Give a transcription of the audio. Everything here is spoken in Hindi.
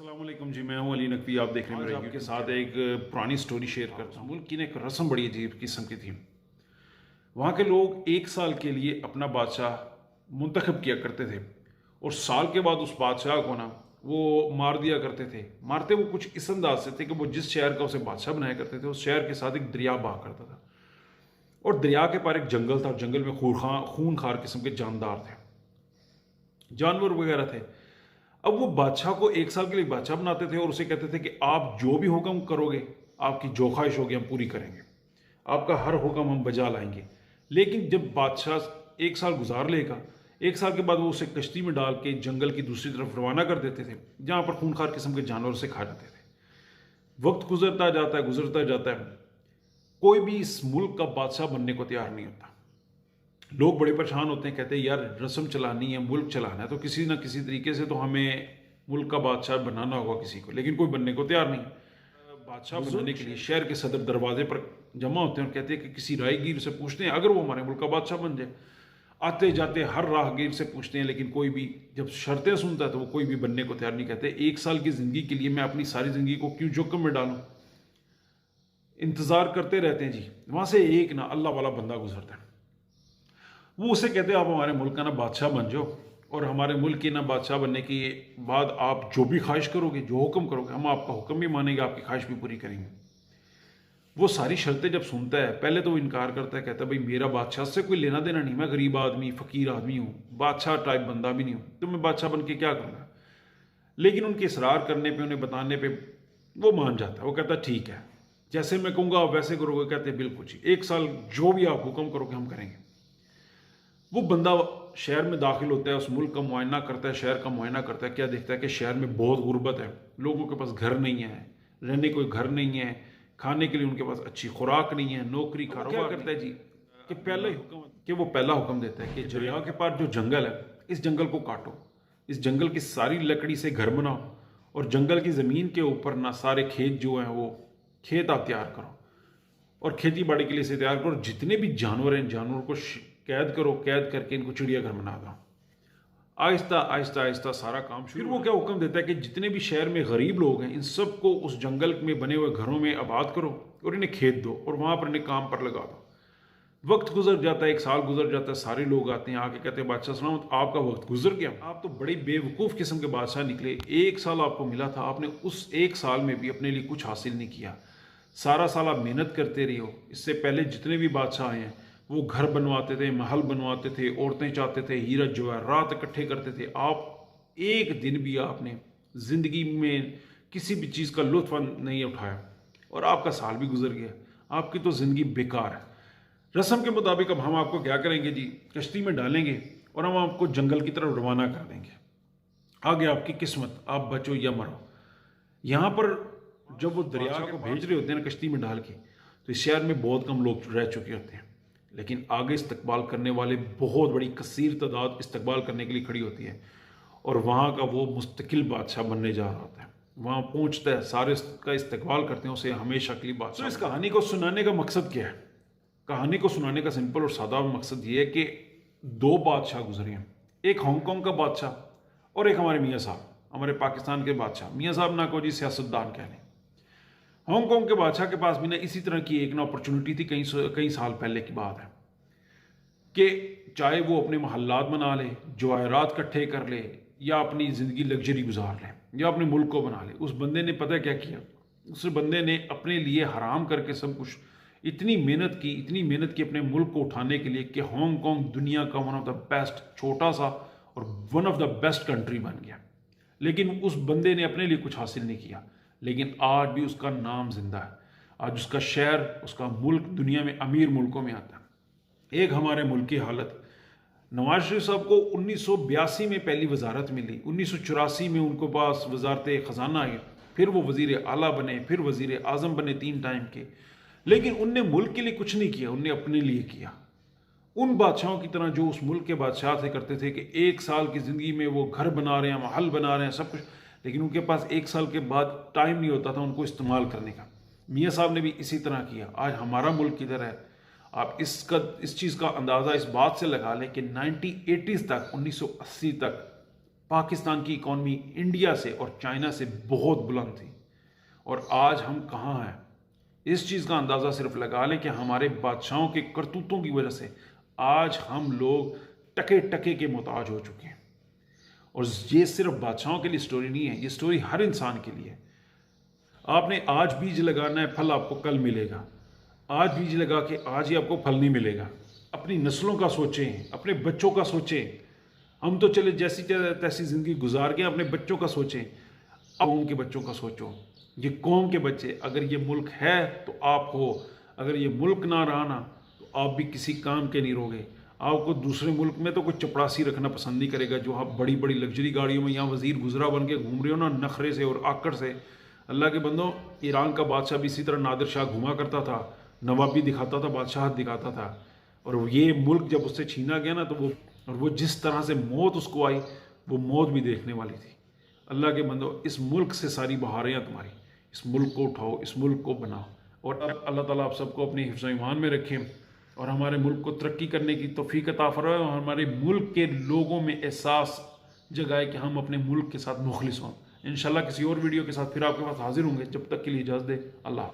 अस्सलाम वालेकुम जी, मैं हूं अली नकवी। आप देख रहे हैं मेरे आपके साथ एक पुरानी स्टोरी शेयर करता हूँ। मुल्क की ना एक रस्म बड़ी अजीब किस्म की थी। वहाँ के लोग एक साल के लिए अपना बादशाह मुंतखब किया करते थे और साल के बाद उस बादशाह को ना वो मार दिया करते थे। मारते वो कुछ इस अंदाज से थे कि वो जिस शहर का उसे बादशाह बनाया करते थे उस शहर के साथ एक दरिया बहा करता था और दरिया के पार एक जंगल था और जंगल में खूनखार किस्म के जानदार थे, जानवर वगैरह थे। अब वो बादशाह को एक साल के लिए बादशाह बनाते थे और उसे कहते थे कि आप जो भी हुक्म करोगे, आपकी जो ख्वाहिश होगी हम पूरी करेंगे, आपका हर हुक्म हम बजा लाएंगे। लेकिन जब बादशाह एक साल गुजार लेगा, एक साल के बाद वो उसे कश्ती में डाल के जंगल की दूसरी तरफ रवाना कर देते थे जहाँ पर खूनखार किस्म के जानवर उसे खा जाते थे। वक्त गुजरता जाता है, कोई भी इस मुल्क का बादशाह बनने को तैयार नहीं होता। लोग बड़े परेशान होते हैं, कहते हैं यार रस्म चलानी है, मुल्क चलाना है, तो किसी ना किसी तरीके से तो हमें मुल्क का बादशाह बनाना होगा किसी को, लेकिन कोई बनने को तैयार नहीं। बादशाह बनाने के लिए शहर के सदर दरवाजे पर जमा होते हैं और कहते हैं कि किसी राहगीर से पूछते हैं अगर वो हमारे मुल्क का बादशाह बन जाए। आते जाते हर राहगीर से पूछते हैं, लेकिन कोई भी जब शर्तें सुनता है तो वो कोई भी बनने को तैयार नहीं। कहते एक साल की ज़िंदगी के लिए मैं अपनी सारी ज़िंदगी को क्यों जोखिम में डालूं। इंतज़ार करते रहते हैं जी। वहाँ से एक ना अल्लाह वाला बंदा गुजरता है, वो उसे कहते हैं आप हमारे मुल्क का ना बादशाह बन जाओ और हमारे मुल्क के ना बादशाह बनने के बाद आप जो भी ख्वाहिश करोगे, जो हुक्म करोगे, हम आपका हुक्म भी मानेंगे, आपकी ख्वाहिश भी पूरी करेंगे। वो सारी शर्तें जब सुनता है, पहले तो वो इनकार करता है, कहता है भाई मेरा बादशाह से कोई लेना देना नहीं, मैं गरीब आदमी फ़कीर आदमी हूँ, बादशाह टाइप बंदा भी नहीं हूँ, तो मैं बादशाह बन के क्या करूँगा। लेकिन उनके इसरार करने पर, उन्हें बताने पर वो मान जाता है। वो कहता है ठीक है, जैसे मैं कहूँगा आप वैसे करोगे। कहते हैं बिल्कुल जी, एक साल जो भी आप हुक्म करोगे हम करेंगे। वो बंदा शहर में दाखिल होता है, उस मुल्क का मुआयना करता है, शहर का मुआयना करता है। क्या देखता है कि शहर में बहुत गुर्बत है, लोगों के पास घर नहीं है, रहने कोई घर नहीं है, खाने के लिए उनके पास अच्छी खुराक नहीं है, नौकरी कारोबार करता है जी कि पहला हुक्म देता है कि दरिया के पार जो जंगल है, इस जंगल को काटो, इस जंगल की सारी लकड़ी से घर बनाओ और जंगल की ज़मीन के ऊपर ना सारे खेत जो हैं वो खेत आप तैयार करो और खेती बाड़ी के लिए इसे तैयार करो। जितने भी जानवर हैं, जानवरों को कैद करो, कैद करके इनको चिड़ियाघर बना दो। आहिस्ता आहिस्ता आहिस्ता सारा काम शुरू। फिर वो क्या हुक्म देता है कि जितने भी शहर में गरीब लोग हैं, इन सबको उस जंगल में बने हुए घरों में आबाद करो और इन्हें खेत दो और वहाँ पर इन्हें काम पर लगा दो। वक्त गुजर जाता है, एक साल गुजर जाता है, सारे लोग आते हैं, आके कहते हैं बादशाह सलामत, आपका वक्त गुजर गया, आप तो बड़ी बेवकूफ़ किस्म के बादशाह निकले। एक साल आपको मिला था, आपने उस एक साल में भी अपने लिए कुछ हासिल नहीं किया। सारा साल आप मेहनत करते रही हो। इससे पहले जितने भी बादशाह आए हैं वो घर बनवाते थे, महल बनवाते थे, औरतें चाहते थे, हीरा जवाहरात इकट्ठे करते थे। आप एक दिन भी आपने ज़िंदगी में किसी भी चीज़ का लुत्फ़ नहीं उठाया और आपका साल भी गुजर गया। आपकी तो ज़िंदगी बेकार है। रस्म के मुताबिक अब हम आपको क्या करेंगे जी, कश्ती में डालेंगे और हम आपको जंगल की तरफ रवाना कर देंगे। आगे आपकी किस्मत, आप बचो या मरो। यहाँ पर जब वो दरिया को भेज रहे होते हैं ना कश्ती में डाल के, तो इस शहर में बहुत कम लोग रह चुके होते हैं, लेकिन आगे इस्तकबाल करने वाले बहुत बड़ी कसीर तादाद इस्तकबाल करने के लिए खड़ी होती है और वहाँ का वो मुस्तकिल बादशाह बनने जा रहा होता है। वहाँ पहुँचता है, सारे का इस्तकबाल करते हैं, उसे हमेशा के लिए बादशाह। तो इस कहानी को सुनाने का मकसद क्या है? कहानी को सुनाने का सिंपल और सादा मकसद ये है कि दो बादशाह गुजरे हैं, एक हांगकांग का बादशाह और एक हमारे मियाँ साहब, हमारे पाकिस्तान के बादशाह। मियाँ साहब ना को जी सियासतदान कह लें। हांगकांग के बादशाह के पास भी ना इसी तरह की एक ना अपॉर्चुनिटी थी, कई साल पहले की बात है, कि चाहे वो अपने महल्लात बना ले, जवाहरात इकट्ठे कर ले या अपनी ज़िंदगी लग्जरी गुजार ले या अपने मुल्क को बना ले। उस बंदे ने पता क्या किया, उस बंदे ने अपने लिए हराम करके सब कुछ, इतनी मेहनत की अपने मुल्क को उठाने के लिए कि हांगकांग दुनिया का वन ऑफ द बेस्ट, छोटा सा और one of the best country बन गया। लेकिन उस बंदे ने अपने लिए कुछ हासिल नहीं किया, लेकिन आज भी उसका नाम जिंदा है। आज उसका शहर, उसका मुल्क दुनिया में अमीर मुल्कों में आता है। एक हमारे मुल्क की हालत, नवाज शरीफ साहब को 1982 में पहली वजारत मिली, 1984 में उनको पास वजारत ख़जाना आई, फिर वो वज़ीर आला बने, फिर वज़ीर आज़म बने 3 टाइम के। लेकिन उनने मुल्क के लिए कुछ नहीं किया, उनने अपने लिए किया। उन बादशाहों की तरह जो उस मुल्क के बादशाह से करते थे कि एक साल की ज़िंदगी में वो घर बना रहे हैं, महल बना रहे हैं, सब कुछ, लेकिन उनके पास एक साल के बाद टाइम नहीं होता था उनको इस्तेमाल करने का। मियाँ साहब ने भी इसी तरह किया। आज हमारा मुल्क किधर है, आप इस चीज़ का अंदाज़ा इस बात से लगा लें कि 1980s तक, 1980 तक पाकिस्तान की इकॉनमी इंडिया से और चाइना से बहुत बुलंद थी, और आज हम कहाँ हैं? इस चीज़ का अंदाज़ा सिर्फ लगा लें कि हमारे बादशाहों के करतूतों की वजह से आज हम लोग टके टके के मोहताज हो चुके हैं। और ये सिर्फ बादशाहों के लिए स्टोरी नहीं है, ये स्टोरी हर इंसान के लिए है। आपने आज बीज लगाना है, फल आपको कल मिलेगा। आज बीज लगा के आज ही आपको फल नहीं मिलेगा। अपनी नस्लों का सोचें, अपने बच्चों का सोचें। हम तो चले जैसी तैसी ज़िंदगी गुजार के, अपने बच्चों का सोचें। कौम के बच्चों का सोचो। ये कौम के बच्चे, अगर ये मुल्क है तो आप हो, अगर ये मुल्क ना रहा ना तो आप भी किसी काम के नहीं रहोगे। आपको दूसरे मुल्क में तो कोई चपड़ासी रखना पसंद नहीं करेगा, जो आप बड़ी बड़ी लग्जरी गाड़ियों में यहाँ वज़ीर गुजरा बन के घूम रहे हो ना, नखरे से और आकड़ से। अल्लाह के बंदों, ईरान का बादशाह भी इसी तरह नादिर शाह घुमा करता था, नवाबी दिखाता था, बादशाहत दिखाता था, और ये मुल्क जब उससे छीना गया ना तो वो जिस तरह से मौत उसको आई, वो मौत भी देखने वाली थी। अल्लाह के बंदो, इस मुल्क से सारी बहारें हैं तुम्हारी। इस मुल्क को उठाओ, इस मुल्क को बनाओ, और अल्लाह ताला आप सबको अपने हिफ्ज़ ईमान में रखें और हमारे मुल्क को तरक्की करने की तौफीक अता फरमाए, और हमारे मुल्क के लोगों में एहसास जगाए कि हम अपने मुल्क के साथ मुखलिस हों। इंशाल्लाह किसी और वीडियो के साथ फिर आपके पास हाजिर होंगे। जब तक के लिए इजाज़त दे, अल्लाह।